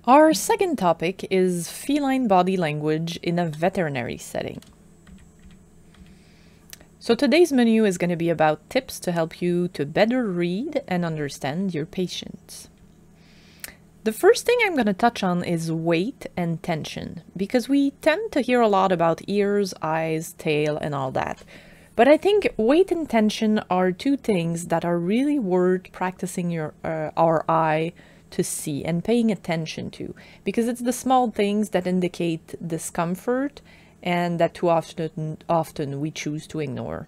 Our second topic is feline body language in a veterinary setting. So today's menu is going to be about tips to help you to better read and understand your patients. The first thing I'm going to touch on is weight and tension, because we tend to hear a lot about ears, eyes, tail, and all that. But I think weight and tension are two things that are really worth practicing our eye to see and paying attention to, because it's the small things that indicate discomfort and that too often we choose to ignore.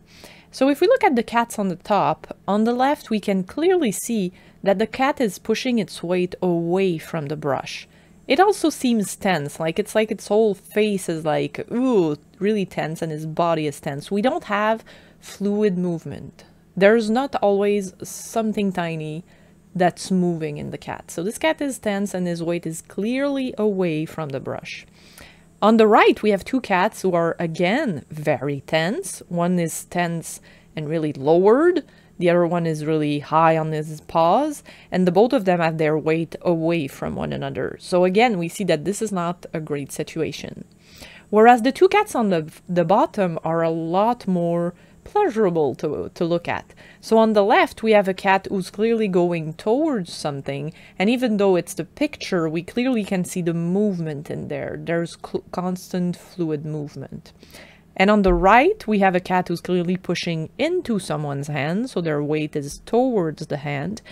So if we look at the cats on the top, on the left we can clearly see that the cat is pushing its weight away from the brush. It also seems tense, like its whole face is like, ooh, really tense, and his body is tense. We don't have fluid movement. There's not always something tiny that's moving in the cat. So this cat is tense and his weight is clearly away from the brush. On the right, we have two cats who are again very tense. One is tense and really lowered. The other one is really high on his paws, and the both of them have their weight away from one another. So again, we see that this is not a great situation. Whereas the two cats on the bottom are a lot more pleasurable to look at. So on the left, we have a cat who's clearly going towards something, and even though it's the picture, we clearly can see the movement in there. There's constant fluid movement. And on the right, we have a cat who's clearly pushing into someone's hand, so their weight is towards the hand.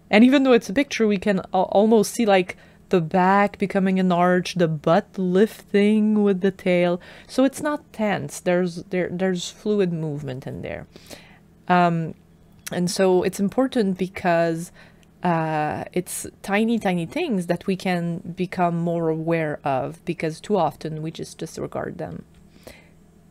And even though it's a picture, we can almost see like the back becoming an arch, the butt lifting with the tail. So it's not tense. There's fluid movement in there. And so it's important because it's tiny things that we can become more aware of, because too often we just disregard them.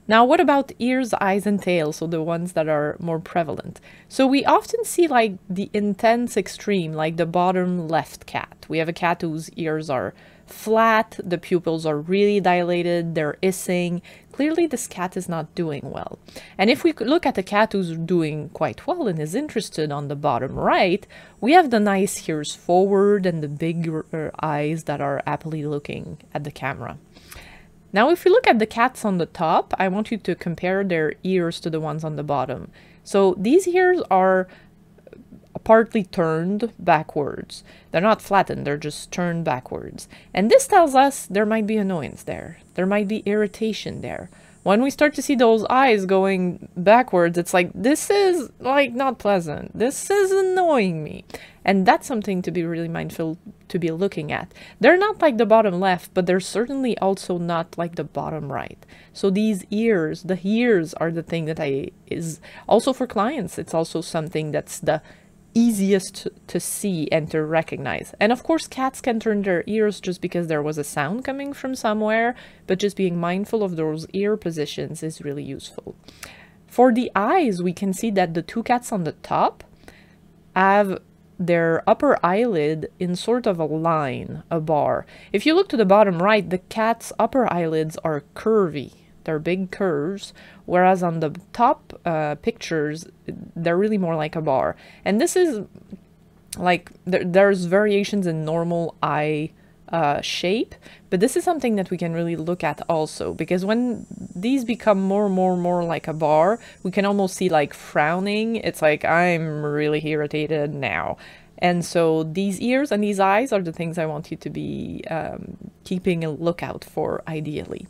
Now, what about ears, eyes, and tail? So the ones that are more prevalent. So we often see like the intense extreme, like the bottom left cat. We have a cat whose ears are flat, the pupils are really dilated, they're hissing. Clearly this cat is not doing well. And if we look at a cat who's doing quite well and is interested on the bottom right, we have the nice ears forward and the big eyes that are happily looking at the camera. Now, if we look at the cats on the top, I want you to compare their ears to the ones on the bottom. So these ears are partly turned backwards. They're not flattened, they're just turned backwards. And this tells us there might be annoyance there. There might be irritation there. When we start to see those eyes going backwards, it's like, this is like not pleasant. This is annoying me. And that's something to be really mindful to be looking at. They're not like the bottom left, but they're certainly also not like the bottom right. So these ears, the ears are the thing that is also for clients. It's also something that's the easiest to see and to recognize. And of course, cats can turn their ears just because there was a sound coming from somewhere, but just being mindful of those ear positions is really useful. For the eyes, we can see that the two cats on the top have their upper eyelid in sort of a line, a bar. If you look to the bottom right, the cat's upper eyelids are curvy. They're big curves, whereas on the top pictures, they're really more like a bar. And this is like, there's variations in normal eye shape, but this is something that we can really look at also, because when these become more like a bar, we can almost see like frowning. It's like, I'm really irritated now. And so these ears and these eyes are the things I want you to be keeping a lookout for, ideally.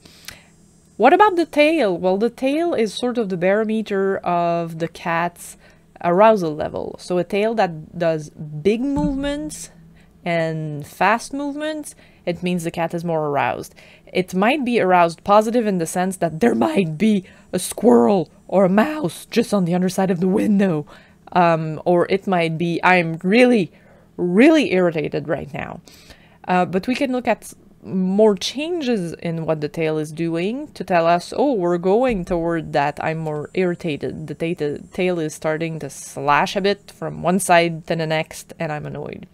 What about the tail? Well, the tail is sort of the barometer of the cat's arousal level. So a tail that does big movements and fast movements, it means the cat is more aroused. It might be aroused positive in the sense that there might be a squirrel or a mouse just on the underside of the window. Or it might be, I'm really irritated right now. But we can look at more changes in what the tail is doing to tell us, oh, we're going toward that, I'm more irritated. The tail is starting to slash a bit from one side to the next, and I'm annoyed.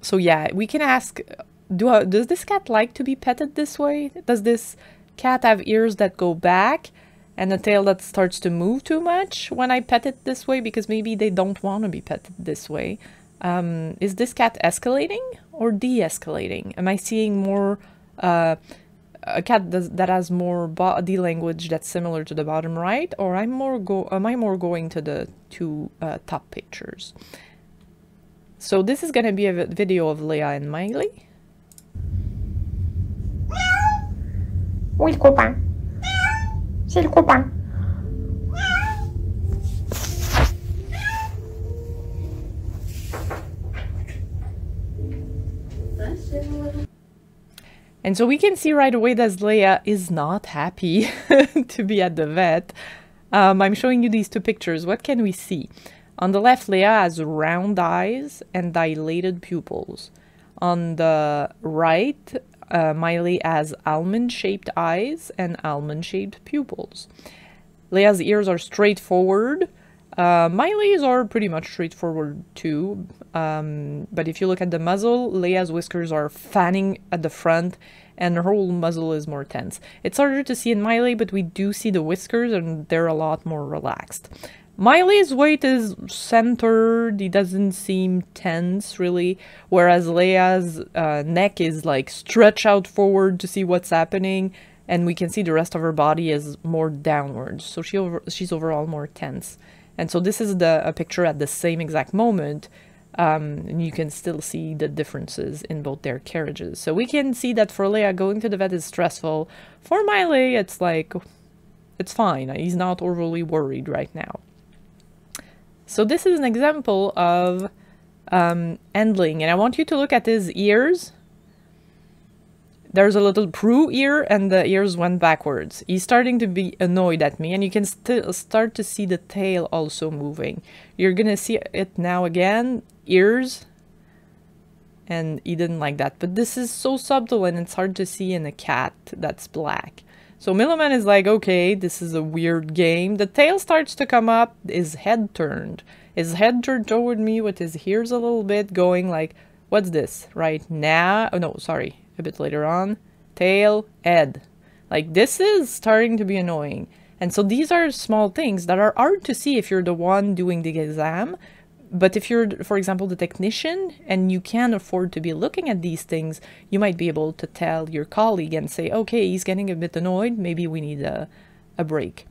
So yeah, we can ask, does this cat like to be petted this way? Does this cat have ears that go back and a tail that starts to move too much when I pet it this way? Because maybe they don't want to be petted this way. Is this cat escalating, or de-escalating? Am I seeing more a cat that has more body language that's similar to the bottom right, or am I more going to the two top pictures? So this is going to be a video of Leia and Miley. Oui, le copain. C'est le copain. And so we can see right away that Leia is not happy to be at the vet. I'm showing you these two pictures. What can we see? On the left, Leia has round eyes and dilated pupils. On the right, Miley has almond-shaped eyes and almond-shaped pupils. Leia's ears are straightforward. Miley's are pretty much straightforward too. But if you look at the muzzle, Leia's whiskers are fanning at the front and her whole muzzle is more tense. It's harder to see in Miley, but we do see the whiskers and they're a lot more relaxed. Miley's weight is centered, he doesn't seem tense really, whereas Leia's neck is like stretched out forward to see what's happening, and we can see the rest of her body is more downwards, so she's overall more tense. And so this is a picture at the same exact moment, and you can still see the differences in both their carriages. So we can see that for Leia, going to the vet is stressful. For Miley, it's like, it's fine, he's not overly worried right now. So this is an example of handling, and I want you to look at his ears. There's a little Prue ear and the ears went backwards. He's starting to be annoyed at me, and you can still start to see the tail also moving. You're gonna see it now again, ears, and he didn't like that. But this is so subtle and it's hard to see in a cat that's black. So Milliman is like, okay, this is a weird game. The tail starts to come up, his head turned. His head turned toward me with his ears a little bit going like, what's this? Right now, oh no, sorry, a bit later on. Tail, head. Like this is starting to be annoying. And so these are small things that are hard to see if you're the one doing the exam. But if you're, for example, the technician and you can't afford to be looking at these things, you might be able to tell your colleague and say, okay, he's getting a bit annoyed, maybe we need a break.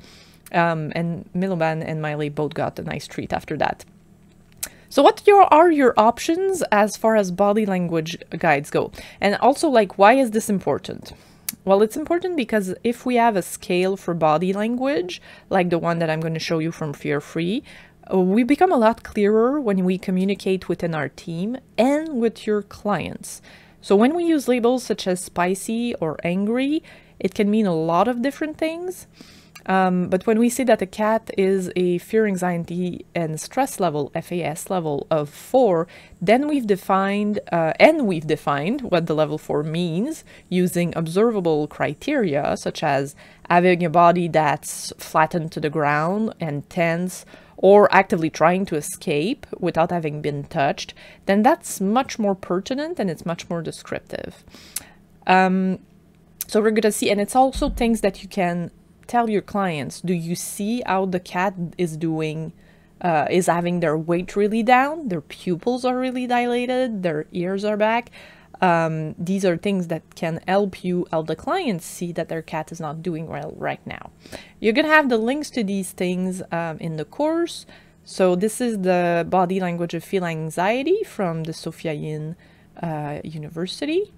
And Miliband and Miley both got a nice treat after that. So what are your options as far as body language guides go? And also, like, why is this important? Well, it's important because if we have a scale for body language, like the one that I'm going to show you from Fear Free, we become a lot clearer when we communicate within our team and with your clients. So when we use labels such as spicy or angry, it can mean a lot of different things. But when we say that a cat is a fear, anxiety, and stress level, FAS level of 4, then we've defined what the level 4 means using observable criteria, such as having a body that's flattened to the ground and tense, or actively trying to escape without having been touched. Then that's much more pertinent and it's much more descriptive. So we're going to see, and it's also things that you can tell your clients. Do you see how the cat is doing, is having their weight really down, their pupils are really dilated, their ears are back? These are things that can help the clients see that their cat is not doing well right now. You're going to have the links to these things in the course. So this is the body language of feline anxiety from the Sophia Yin University.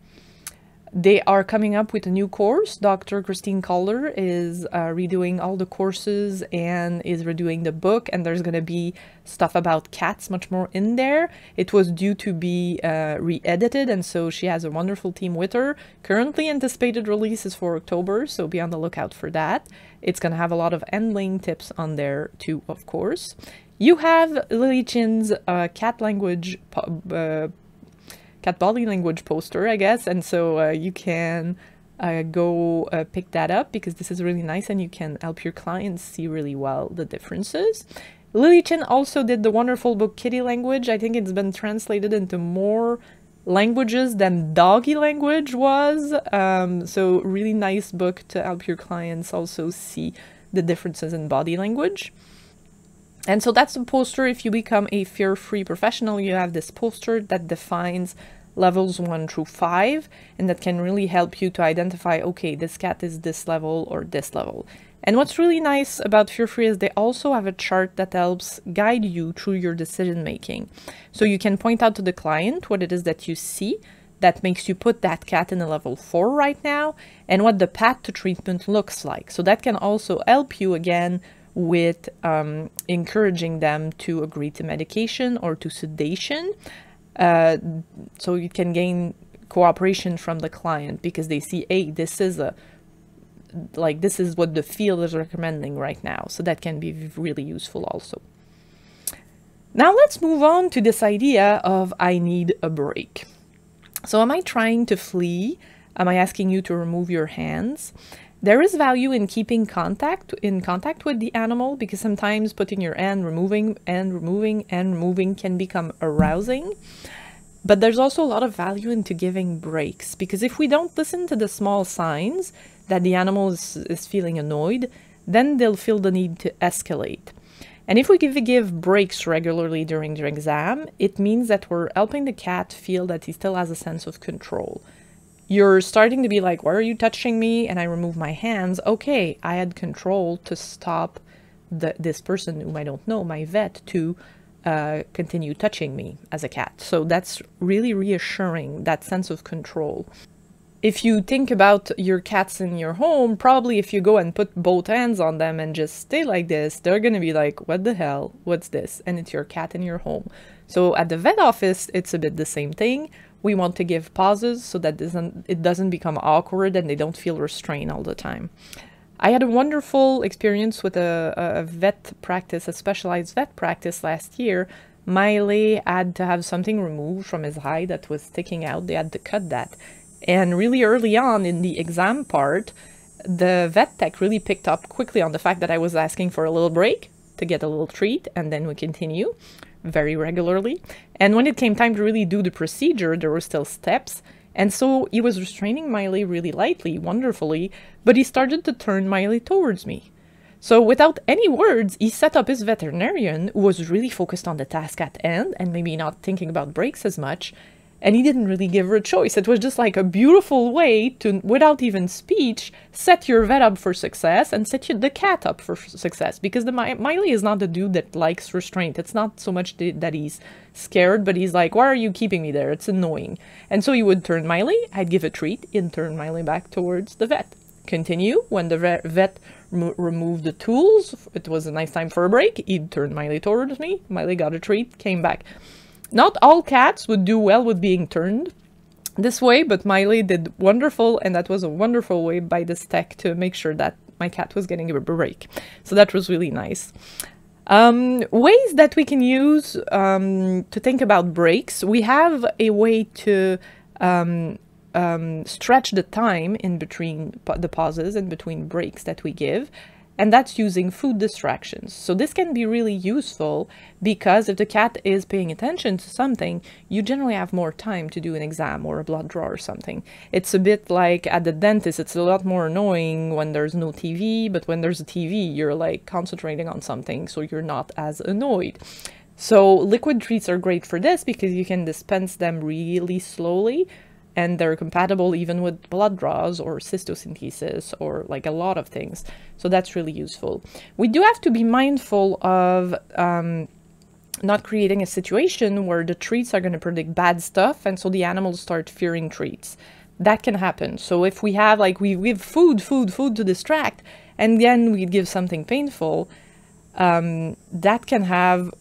They are coming up with a new course. Dr. Christine Calder is redoing all the courses and is redoing the book, and there's going to be stuff about cats much more in there. It was due to be re-edited, and so she has a wonderful team with her. Currently anticipated release is for October, so be on the lookout for that. It's going to have a lot of handling tips on there too, of course. You have Lily Chin's cat body language poster, I guess, and so you can go pick that up because this is really nice and you can help your clients see really well the differences. Lily Chin also did the wonderful book Kitty Language. I think it's been translated into more languages than doggy language was, so really nice book to help your clients also see the differences in body language. And so that's the poster. If you become a fear-free professional, you have this poster that defines levels 1 through 5, and that can really help you to identify, okay, this cat is this level or this level. And what's really nice about Fear-Free is they also have a chart that helps guide you through your decision making. So you can point out to the client what it is that you see that makes you put that cat in a level 4 right now, and what the path to treatment looks like. So that can also help you again with encouraging them to agree to medication or to sedation. So you can gain cooperation from the client because they see, hey, this is what the field is recommending right now. So that can be really useful also. Now let's move on to this idea of I need a break. So am I trying to flee? Am I asking you to remove your hands? There is value in keeping contact with the animal, because sometimes putting your hand, removing can become arousing. But there's also a lot of value into giving breaks, because if we don't listen to the small signs that the animal is feeling annoyed, then they'll feel the need to escalate. And if we give breaks regularly during the exam, it means that we're helping the cat feel that he still has a sense of control. You're starting to be like, why are you touching me? And I remove my hands. Okay, I had control to stop this person whom I don't know, my vet, to continue touching me as a cat. So that's really reassuring, that sense of control. If you think about your cats in your home, probably if you go and put both hands on them and just stay like this, they're going to be like, what the hell? What's this? And it's your cat in your home. So at the vet office, it's a bit the same thing. We want to give pauses so that it doesn't become awkward and they don't feel restrained all the time. I had a wonderful experience with a vet practice, a specialized vet practice last year. Miley had to have something removed from his eye that was sticking out. They had to cut that. And really early on in the exam part, the vet tech really picked up quickly on the fact that I was asking for a little break to get a little treat, and then we continue very regularly. And when it came time to really do the procedure, there were still steps. And so he was restraining Miley really lightly, wonderfully, but he started to turn Miley towards me. So without any words, he set up his veterinarian, who was really focused on the task at hand and maybe not thinking about breaks as much. And he didn't really give her a choice. It was just like a beautiful way to, without even speech, set your vet up for success and set the cat up for success. Because Miley is not the dude that likes restraint. It's not so much that he's scared, but he's like, why are you keeping me there? It's annoying. And so he would turn Miley, I'd give a treat, and turn Miley back towards the vet. Continue. When the vet removed the tools, it was a nice time for a break, he'd turn Miley towards me, Miley got a treat, came back. Not all cats would do well with being turned this way, but Miley did wonderful, and that was a wonderful way by this tech to make sure that my cat was getting a break. So that was really nice. Ways that we can use to think about breaks. We have a way to stretch the time in between the pauses and between breaks that we give. And that's using food distractions. So this can be really useful because if the cat is paying attention to something, you generally have more time to do an exam or a blood draw or something. It's a bit like at the dentist, it's a lot more annoying when there's no TV, but when there's a TV, you're like concentrating on something, so you're not as annoyed. So liquid treats are great for this because you can dispense them really slowly, and they're compatible even with blood draws or cystocentesis or like a lot of things. So that's really useful. We do have to be mindful of not creating a situation where the treats are going to predict bad stuff, and so the animals start fearing treats. That can happen. So if we have like, we give food to distract, and then we give something painful, that can have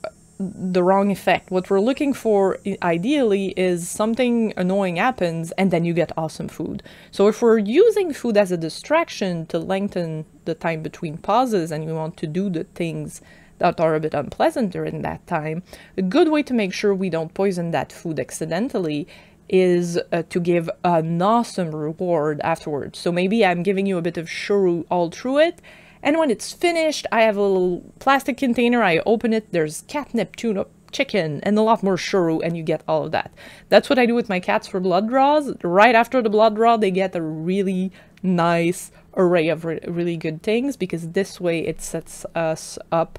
the wrong effect. What we're looking for ideally is something annoying happens and then you get awesome food. So if we're using food as a distraction to lengthen the time between pauses and we want to do the things that are a bit unpleasant during that time, a good way to make sure we don't poison that food accidentally is to give an awesome reward afterwards. So maybe I'm giving you a bit of churro all through it, and when it's finished, I have a little plastic container, I open it, there's catnip, tuna, chicken, and a lot more churro, and you get all of that. That's what I do with my cats for blood draws. Right after the blood draw, they get a really nice array of really good things, because this way it sets us up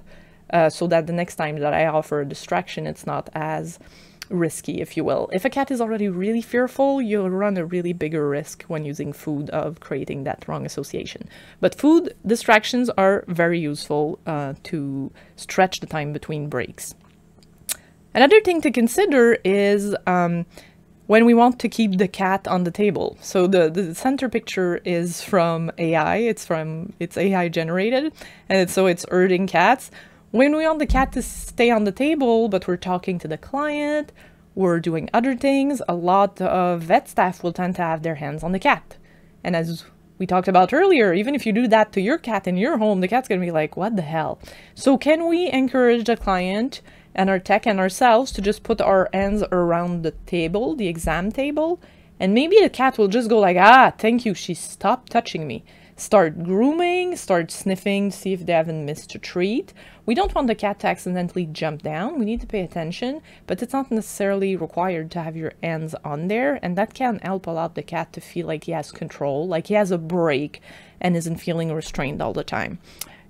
so that the next time that I offer a distraction, it's not as risky, if you will. If a cat is already really fearful, you'll run a really bigger risk when using food of creating that wrong association. But food distractions are very useful to stretch the time between breaks. Another thing to consider is when we want to keep the cat on the table. So the center picture is from AI, it's AI generated, and so it's herding cats. When we want the cat to stay on the table, but we're talking to the client, we're doing other things, a lot of vet staff will tend to have their hands on the cat. And as we talked about earlier, even if you do that to your cat in your home, the cat's gonna be like, what the hell? So can we encourage the client and our tech and ourselves to just put our hands around the table, the exam table, and maybe the cat will just go like, ah, thank you, she stopped touching me. Start grooming, start sniffing to see if they haven't missed a treat. We don't want the cat to accidentally jump down. We need to pay attention, but it's not necessarily required to have your hands on there, and that can help allow the cat to feel like he has control, like he has a break and isn't feeling restrained all the time.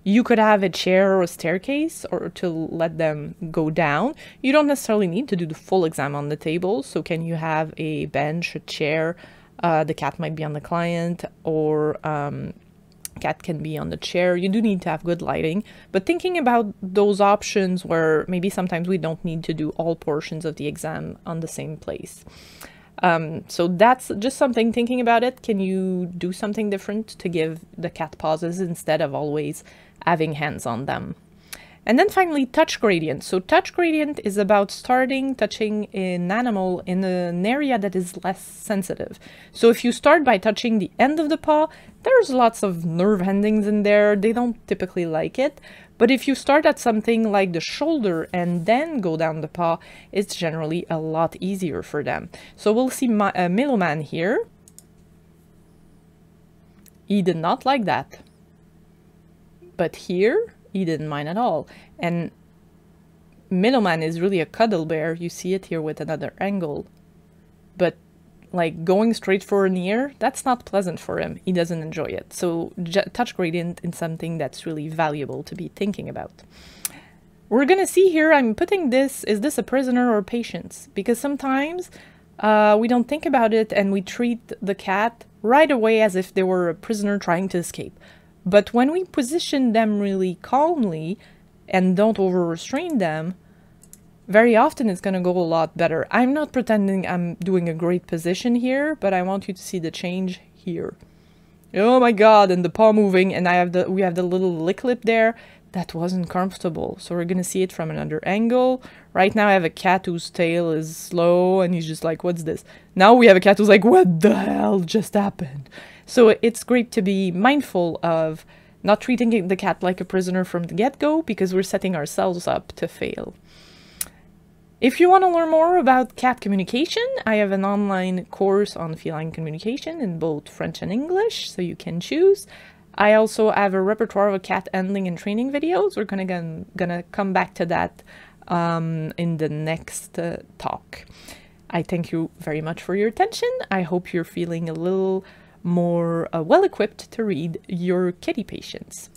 You could have a chair or a staircase or to let them go down. You don't necessarily need to do the full exam on the table. So can you have a bench, a chair? The cat might be on the client, or cat can be on the chair. You do need to have good lighting, but thinking about those options where maybe sometimes we don't need to do all portions of the exam on the same place. So that's just something, thinking about it. Can you do something different to give the cat pauses instead of always having hands on them? And then finally, touch gradient. So touch gradient is about starting touching an animal in an area that is less sensitive. So if you start by touching the end of the paw, there's lots of nerve endings in there. They don't typically like it. But if you start at something like the shoulder and then go down the paw, it's generally a lot easier for them. So we'll see Middleman here. He did not like that. But here, he didn't mind at all. And Middleman is really a cuddle bear. You see it here with another angle. But like going straight for an ear, that's not pleasant for him. He doesn't enjoy it. So touch gradient is something that's really valuable to be thinking about. We're gonna see here, I'm putting this, is this a prisoner or patient? Because sometimes we don't think about it and we treat the cat right away as if they were a prisoner trying to escape. But when we position them really calmly and don't over-restrain them, very often it's going to go a lot better. I'm not pretending I'm doing a great position here, but I want you to see the change here. Oh my god, and the paw moving, and we have the little lick lip there. That wasn't comfortable. So we're going to see it from another angle. Right now I have a cat whose tail is slow, and he's just like, what's this? Now we have a cat who's like, what the hell just happened? So it's great to be mindful of not treating the cat like a prisoner from the get-go, because we're setting ourselves up to fail. If you want to learn more about cat communication, I have an online course on feline communication in both French and English, so you can choose. I also have a repertoire of cat handling and training videos. We're gonna come back to that in the next talk. I thank you very much for your attention. I hope you're feeling a little more well-equipped to read your kitty patients.